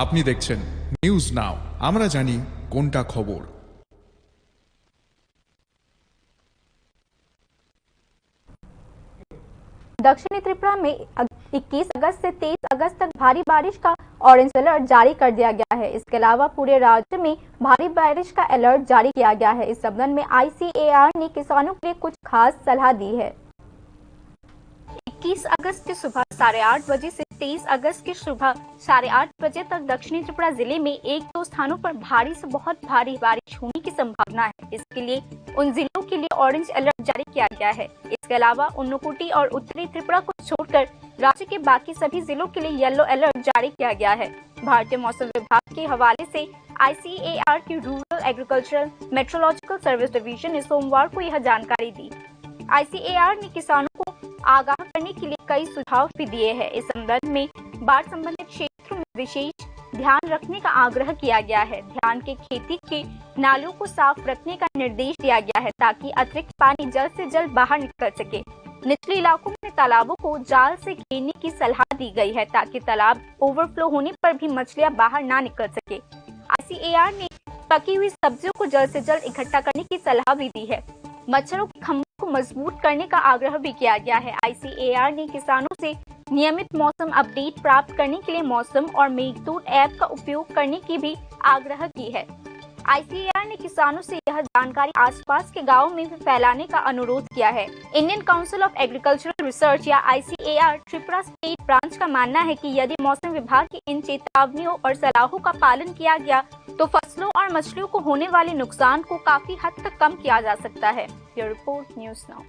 আপনি দেখছেন news now, আমরা জানি কোনটা খবর। दक्षिणी त्रिपुरा में 21 अगस्त से 23 अगस्त तक भारी बारिश का ऑरेंज अलर्ट जारी कर दिया गया है। इसके अलावा पूरे राज्य में भारी बारिश का अलर्ट जारी किया गया है। इस संबंध में ICAR ने किसानों के लिए कुछ खास सलाह दी है। 21 अगस्त की सुबह 8:30 बजे से 23 अगस्त की सुबह 8:30 बजे तक दक्षिणी त्रिपुरा जिले में एक दो स्थानों पर भारी से बहुत भारी बारिश होने की संभावना है। इसके लिए उन जिलों के लिए ऑरेंज अलर्ट जारी किया गया है। इसके अलावा उन्नकुटी और उत्तरी त्रिपुरा को छोड़कर राज्य के बाकी सभी जिलों के लिए येलो अलर्ट जारी किया गया है। भारतीय मौसम विभाग के हवाले से ICAR की rural agricultural meteorological service division ने सोमवार को यह जानकारी दी। ICAR ने किसानों को आगाह करने के लिए कई सुझाव भी दिए हैं। इस संबंध में बाढ़ संबंधित क्षेत्रों में विशेष ध्यान रखने का आग्रह किया गया है। धान के खेती के नालों को साफ रखने का निर्देश दिया गया है ताकि अतिरिक्त पानी जल्द से जल्द बाहर निकल सके। निचले इलाकों में तालाबों को जाल से घेरने की सलाह दी गई है ताकि तालाब ओवरफ्लो होने पर भी मछलियां बाहर ना निकल सके। ICAR ने पकी हुई सब्जियों को जल्द से जल्द इकट्ठा करने की सलाह भी दी है। मच्छरों के खंभों को मजबूत करने का आग्रह भी किया गया है। ICAR ने किसानों से नियमित मौसम अपडेट प्राप्त करने के लिए मौसम और मेघदूत ऐप का उपयोग करने की भी आग्रह की है। ICAR ने किसानों से यह जानकारी आसपास के गांवों में भी फैलाने का अनुरोध किया है। Indian council of agricultural research या ICAR त्रिपुरा स्टेट ब्रांच का मानना है कि यदि मौसम विभाग की इन चेतावनियों और सलाहों का पालन किया गया तो फसलों और मछलियों को होने वाले नुकसान को काफी हद तक कम किया जा सकता है। ये रिपोर्ट न्यूज़ नाउ।